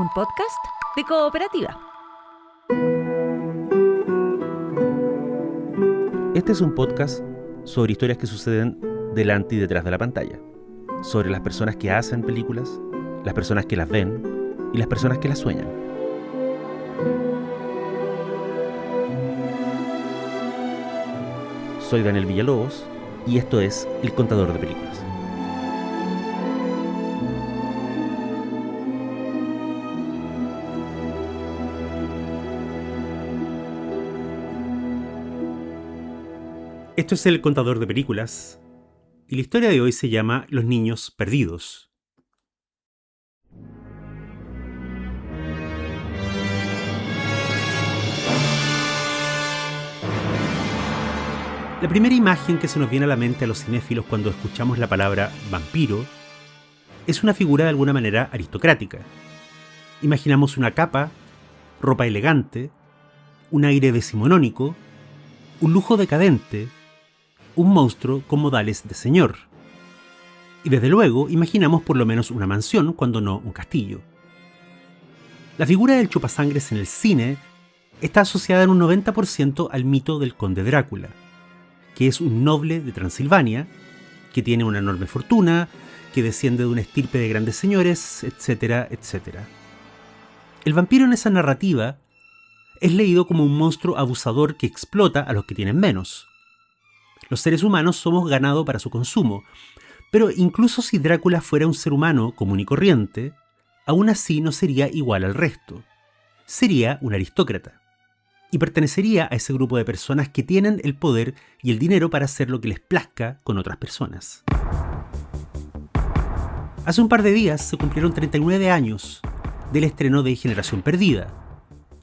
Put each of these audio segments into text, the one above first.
un podcast de Cooperativa. Este es un podcast sobre historias que suceden delante y detrás de la pantalla, sobre las personas que hacen películas, las personas que las ven y las personas que las sueñan. Soy Daniel Villalobos y esto es El Contador de Películas. Esto es El Contador de Películas y la historia de hoy se llama Los Niños Perdidos. La primera imagen que se nos viene a la mente a los cinéfilos cuando escuchamos la palabra vampiro es una figura de alguna manera aristocrática. Imaginamos una capa, ropa elegante, un aire decimonónico, un lujo decadente, un monstruo con modales de señor. Y desde luego imaginamos por lo menos una mansión, cuando no un castillo. La figura del chupasangres en el cine está asociada en un 90% al mito del conde Drácula, que es un noble de Transilvania, que tiene una enorme fortuna, que desciende de una estirpe de grandes señores, etcétera, etcétera. El vampiro en esa narrativa es leído como un monstruo abusador que explota a los que tienen menos. Los seres humanos somos ganado para su consumo, pero incluso si Drácula fuera un ser humano común y corriente, aún así no sería igual al resto. Sería un aristócrata, y pertenecería a ese grupo de personas que tienen el poder y el dinero para hacer lo que les plazca con otras personas. Hace un par de días se cumplieron 39 años del estreno de Generación Perdida,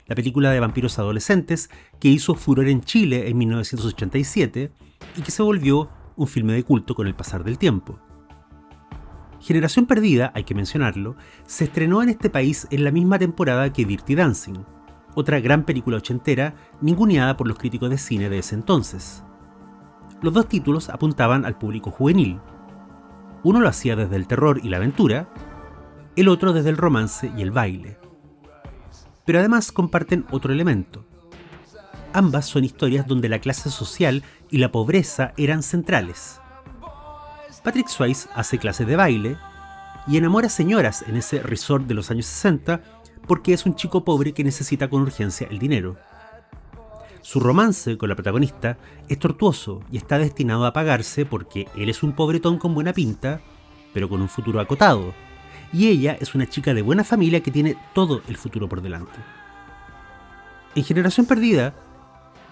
la película de vampiros adolescentes que hizo furor en Chile en 1987 y que se volvió un filme de culto con el pasar del tiempo. Generación Perdida, hay que mencionarlo, se estrenó en este país en la misma temporada que Dirty Dancing, otra gran película ochentera ninguneada por los críticos de cine de ese entonces. Los dos títulos apuntaban al público juvenil. Uno lo hacía desde el terror y la aventura, el otro desde el romance y el baile. Pero además comparten otro elemento. Ambas son historias donde la clase social y la pobreza eran centrales. Patrick Swayze hace clases de baile y enamora señoras en ese resort de los años 60 porque es un chico pobre que necesita con urgencia el dinero. Su romance con la protagonista es tortuoso y está destinado a apagarse porque él es un pobretón con buena pinta, pero con un futuro acotado, y ella es una chica de buena familia que tiene todo el futuro por delante. En Generación Perdida,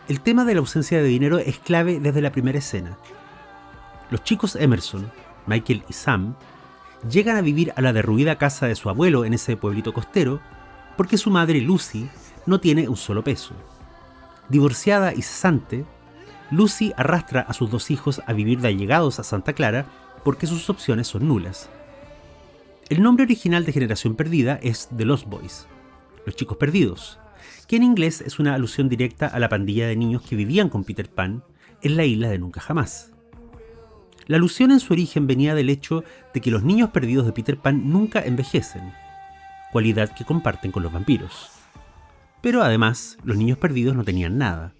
el tema de la ausencia de dinero es clave desde la primera escena. Los chicos Emerson, Michael y Sam, llegan a vivir a la derruida casa de su abuelo en ese pueblito costero porque su madre Lucy no tiene un solo peso. Divorciada y cesante, Lucy arrastra a sus dos hijos a vivir de allegados a Santa Clara porque sus opciones son nulas. El nombre original de Generación Perdida es The Lost Boys, los chicos perdidos, que en inglés es una alusión directa a la pandilla de niños que vivían con Peter Pan en la isla de Nunca Jamás. La alusión en su origen venía del hecho de que los niños perdidos de Peter Pan nunca envejecen, cualidad que comparten con los vampiros. Pero además, los niños perdidos no tenían nada.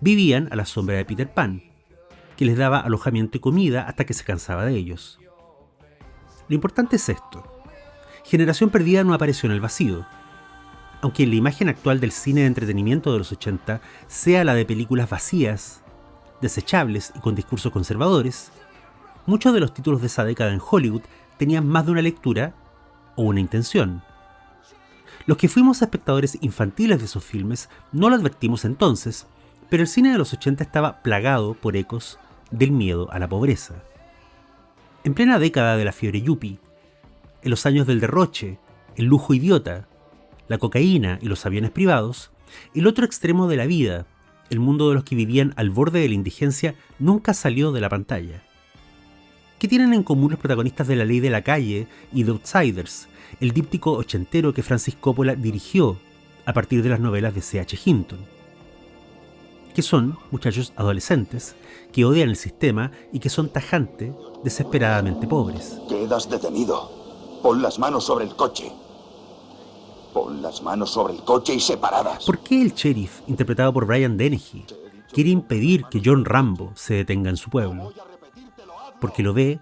Vivían a la sombra de Peter Pan, que les daba alojamiento y comida hasta que se cansaba de ellos. Lo importante es esto. Generación Perdida no apareció en el vacío. Aunque la imagen actual del cine de entretenimiento de los 80 sea la de películas vacías, desechables y con discursos conservadores, muchos de los títulos de esa década en Hollywood tenían más de una lectura o una intención. Los que fuimos espectadores infantiles de esos filmes no lo advertimos entonces, pero el cine de los 80 estaba plagado por ecos del miedo a la pobreza. En plena década de la fiebre yuppie, en los años del derroche, el lujo idiota, la cocaína y los aviones privados, el otro extremo de la vida, el mundo de los que vivían al borde de la indigencia, nunca salió de la pantalla. ¿Qué tienen en común los protagonistas de La Ley de la Calle y The Outsiders, el díptico ochentero que Francis Coppola dirigió a partir de las novelas de C.H. Hinton? Que son muchachos adolescentes que odian el sistema y que son tajante, desesperadamente pobres. Quedas detenido. Pon las manos sobre el coche. Pon las manos sobre el coche y separadas. ¿Por qué el sheriff, interpretado por Brian Dennehy, quiere impedir que John Rambo se detenga en su pueblo? Porque lo ve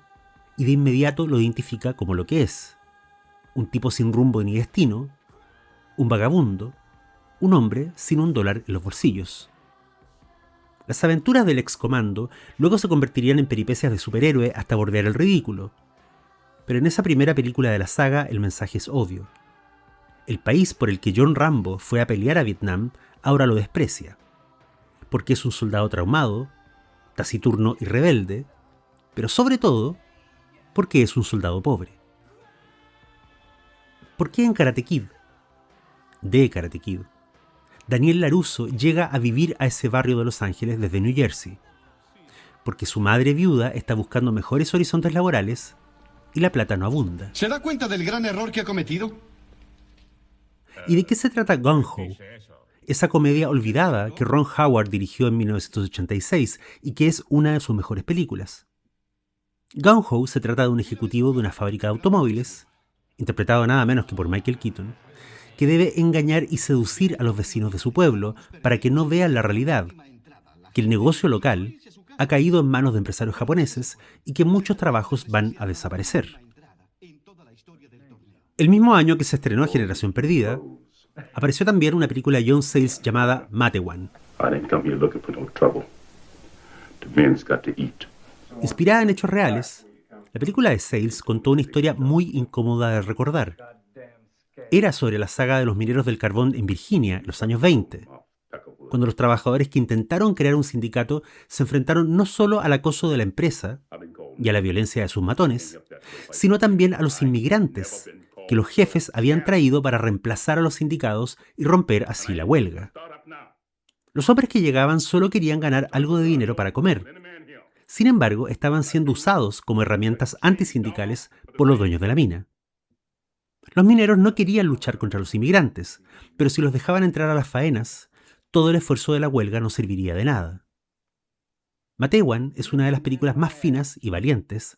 y de inmediato lo identifica como lo que es: un tipo sin rumbo ni destino, un vagabundo, un hombre sin $1 en los bolsillos. Las aventuras del excomando luego se convertirían en peripecias de superhéroe hasta bordear el ridículo. Pero en esa primera película de la saga el mensaje es obvio. El país por el que John Rambo fue a pelear a Vietnam ahora lo desprecia, porque es un soldado traumado, taciturno y rebelde, pero sobre todo porque es un soldado pobre. ¿Por qué en Karate Kid? De Karate Kid, Daniel LaRusso llega a vivir a ese barrio de Los Ángeles desde New Jersey, porque su madre viuda está buscando mejores horizontes laborales y la plata no abunda. ¿Se da cuenta del gran error que ha cometido? ¿Y de qué se trata Gung Ho? Esa comedia olvidada que Ron Howard dirigió en 1986 y que es una de sus mejores películas. Gung Ho se trata de un ejecutivo de una fábrica de automóviles, interpretado nada menos que por Michael Keaton, que debe engañar y seducir a los vecinos de su pueblo para que no vean la realidad, que el negocio local ha caído en manos de empresarios japoneses y que muchos trabajos van a desaparecer. El mismo año que se estrenó Generación Perdida, apareció también una película de John Sayles llamada Matewan. Inspirada en hechos reales, la película de Sayles contó una historia muy incómoda de recordar. Era sobre la saga de los mineros del carbón en Virginia en los años 20, cuando los trabajadores que intentaron crear un sindicato se enfrentaron no solo al acoso de la empresa y a la violencia de sus matones, sino también a los inmigrantes que los jefes habían traído para reemplazar a los sindicatos y romper así la huelga. Los hombres que llegaban solo querían ganar algo de dinero para comer. Sin embargo, estaban siendo usados como herramientas antisindicales por los dueños de la mina. Los mineros no querían luchar contra los inmigrantes, pero si los dejaban entrar a las faenas, todo el esfuerzo de la huelga no serviría de nada. Matewan es una de las películas más finas y valientes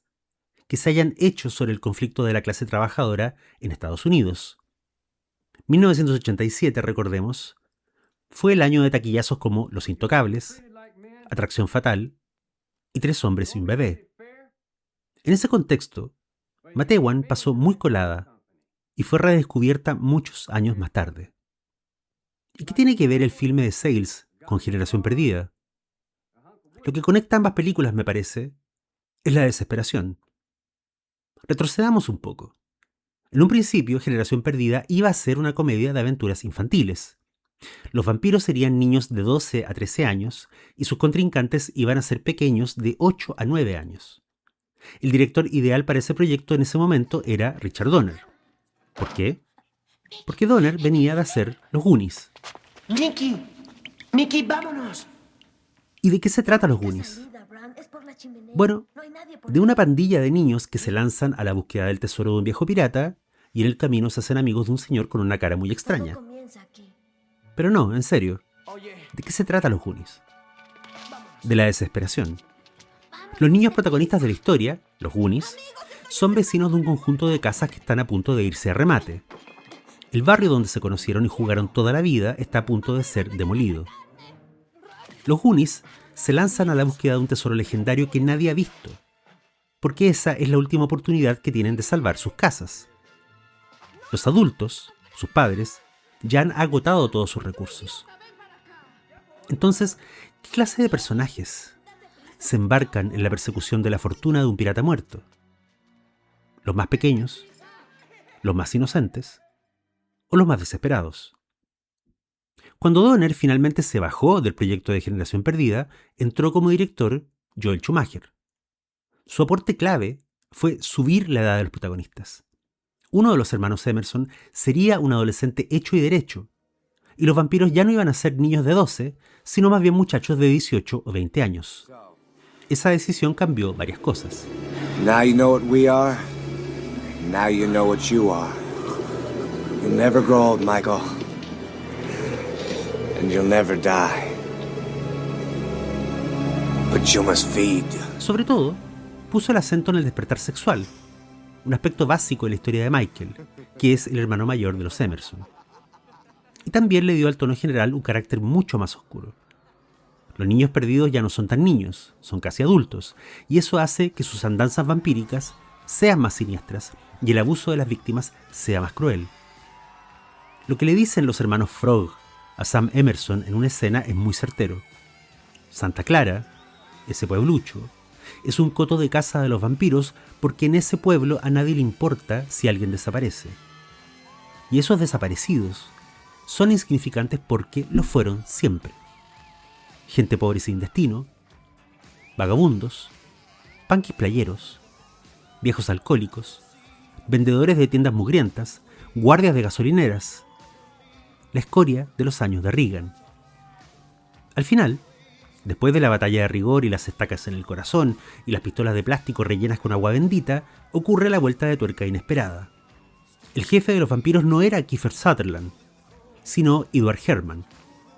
que se hayan hecho sobre el conflicto de la clase trabajadora en Estados Unidos. 1987, recordemos, fue el año de taquillazos como Los Intocables, Atracción Fatal y Tres hombres y un bebé. En ese contexto, Matewan pasó muy colada y fue redescubierta muchos años más tarde. ¿Y qué tiene que ver el filme de Sayles con Generación Perdida? Lo que conecta ambas películas, me parece, es la desesperación. Retrocedamos un poco. En un principio, Generación Perdida iba a ser una comedia de aventuras infantiles. Los vampiros serían niños de 12 a 13 años y sus contrincantes iban a ser pequeños de 8 a 9 años. El director ideal para ese proyecto en ese momento era Richard Donner. ¿Por qué? Porque Donner venía de hacer Los Goonies. ¡Mickey, vámonos! ¿Y de qué se trata Los Goonies? Bueno, de una pandilla de niños que se lanzan a la búsqueda del tesoro de un viejo pirata y en el camino se hacen amigos de un señor con una cara muy extraña. Pero no, en serio, ¿de qué se trata Los Goonies? De la desesperación. Los niños protagonistas de la historia, los Goonies, son vecinos de un conjunto de casas que están a punto de irse a remate. El barrio donde se conocieron y jugaron toda la vida está a punto de ser demolido. Los Goonies se lanzan a la búsqueda de un tesoro legendario que nadie ha visto, porque esa es la última oportunidad que tienen de salvar sus casas. Los adultos, sus padres, ya han agotado todos sus recursos. Entonces, ¿qué clase de personajes se embarcan en la persecución de la fortuna de un pirata muerto? ¿Los más pequeños? ¿Los más inocentes? ¿O los más desesperados? Cuando Donner finalmente se bajó del proyecto de Generación Perdida, entró como director Joel Schumacher. Su aporte clave fue subir la edad de los protagonistas. Uno de los hermanos Emerson sería un adolescente hecho y derecho, y los vampiros ya no iban a ser niños de 12, sino más bien muchachos de 18 o 20 años. Esa decisión cambió varias cosas. Now you know what we are. Now you know what you are. You'll never grow old, Michael. And you'll never die. But you must feed. Sobre todo, puso el acento en el despertar sexual, un aspecto básico de la historia de Michael, que es el hermano mayor de los Emerson. también le dio al tono general un carácter mucho más oscuro. Los niños perdidos ya no son tan niños, son casi adultos, y eso hace que sus andanzas vampíricas sean más siniestras y el abuso de las víctimas sea más cruel. Lo que le dicen los hermanos Frog a Sam Emerson en una escena es muy certero. Santa Clara, ese pueblucho, es un coto de caza de los vampiros porque en ese pueblo a nadie le importa si alguien desaparece. Y esos desaparecidos son insignificantes porque lo fueron siempre. Gente pobre y sin destino, vagabundos, punkis playeros, viejos alcohólicos, vendedores de tiendas mugrientas, guardias de gasolineras, la escoria de los años de Reagan. Al final, después de la batalla de rigor y las estacas en el corazón y las pistolas de plástico rellenas con agua bendita, ocurre la vuelta de tuerca inesperada. El jefe de los vampiros no era Kiefer Sutherland, sino Edward Herrmann,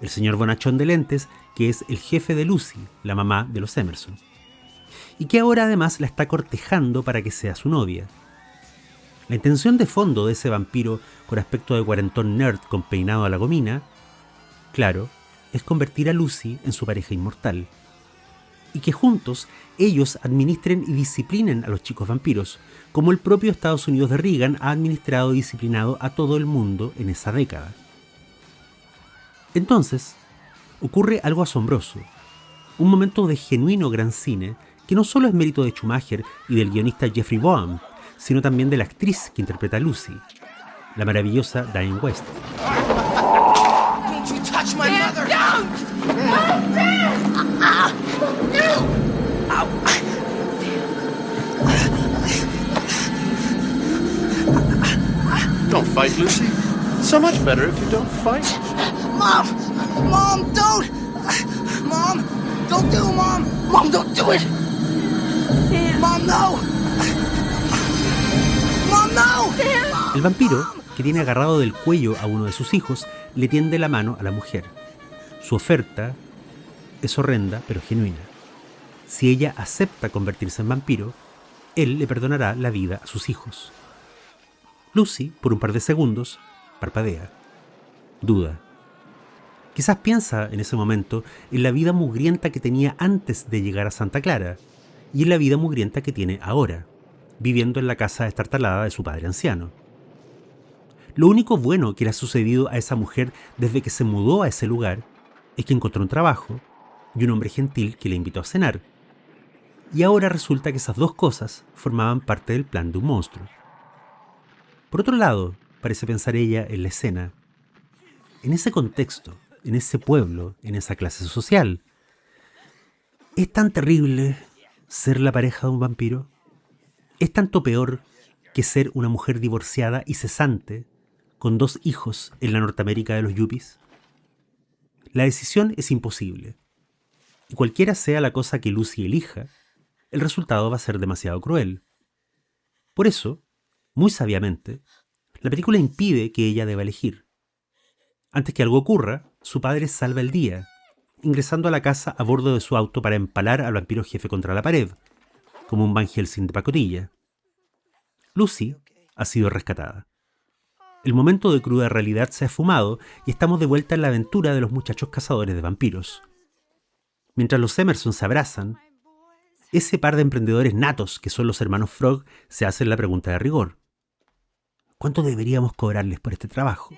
el señor bonachón de lentes que es el jefe de Lucy, la mamá de los Emerson, y que ahora además la está cortejando para que sea su novia. La intención de fondo de ese vampiro con aspecto de cuarentón nerd con peinado a la gomina, claro, es convertir a Lucy en su pareja inmortal, y que juntos ellos administren y disciplinen a los chicos vampiros, como el propio Estados Unidos de Reagan ha administrado y disciplinado a todo el mundo en esa década. Entonces, ocurre algo asombroso, un momento de genuino gran cine que no solo es mérito de Schumacher y del guionista Jeffrey Boam, sino también de la actriz que interpreta a Lucy, la maravillosa Diane West. Don't you touch my mother! Don't fight, Lucy. So much better if you don't fight. Mom! Mom, don't! Mom! Don't do it, Mom! Mom, don't do it! Mom, no! Mom, no! El vampiro, que tiene agarrado del cuello a uno de sus hijos, le tiende la mano a la mujer. Su oferta es horrenda, pero genuina. Si ella acepta convertirse en vampiro, él le perdonará la vida a sus hijos. Lucy, por un par de segundos, parpadea. Duda. Quizás piensa en ese momento en la vida mugrienta que tenía antes de llegar a Santa Clara y en la vida mugrienta que tiene ahora, viviendo en la casa destartalada de su padre anciano. Lo único bueno que le ha sucedido a esa mujer desde que se mudó a ese lugar es que encontró un trabajo y un hombre gentil que le invitó a cenar. Y ahora resulta que esas dos cosas formaban parte del plan de un monstruo. Por otro lado, parece pensar ella en la escena, en ese contexto, en ese pueblo, en esa clase social. ¿Es tan terrible ser la pareja de un vampiro? ¿Es tanto peor que ser una mujer divorciada y cesante con 2 hijos en la Norteamérica de los yuppies? La decisión es imposible. Y cualquiera sea la cosa que Lucy elija, el resultado va a ser demasiado cruel. Por eso, muy sabiamente, la película impide que ella deba elegir. Antes que algo ocurra, su padre salva el día, ingresando a la casa a bordo de su auto para empalar al vampiro jefe contra la pared, como un Van Helsing de pacotilla. Lucy ha sido rescatada. El momento de cruda realidad se ha esfumado y estamos de vuelta en la aventura de los muchachos cazadores de vampiros. Mientras los Emerson se abrazan, ese par de emprendedores natos que son los hermanos Frog se hacen la pregunta de rigor. ¿Cuánto deberíamos cobrarles por este trabajo?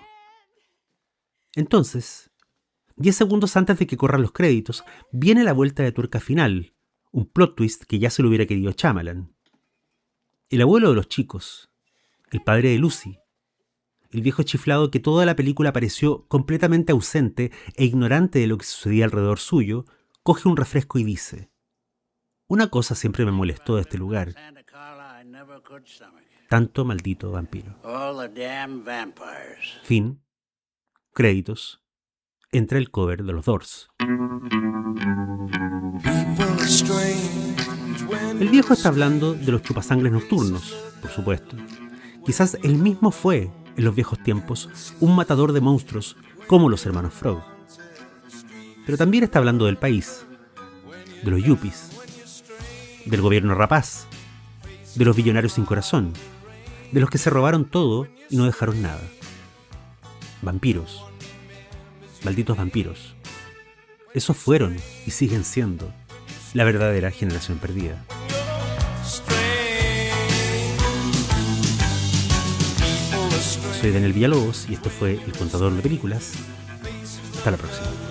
Entonces, 10 segundos antes de que corran los créditos, viene la vuelta de tuerca final, un plot twist que ya se lo hubiera querido Shyamalan. El abuelo de los chicos, el padre de Lucy, el viejo chiflado que toda la película pareció completamente ausente e ignorante de lo que sucedía alrededor suyo, coge un refresco y dice: una cosa siempre me molestó de este lugar. Tanto maldito vampiro. Fin. Créditos. Entra el cover de los Doors. El viejo está hablando de los chupasangres nocturnos, por supuesto. Quizás él mismo fue, en los viejos tiempos, un matador de monstruos como los hermanos Frog. Pero también está hablando del país, de los yuppies, del gobierno rapaz, de los billonarios sin corazón, de los que se robaron todo y no dejaron nada. Vampiros. malditos vampiros. Esos fueron y siguen siendo la verdadera generación perdida. Soy Daniel Villalobos y esto fue El Contador de Películas. Hasta la próxima.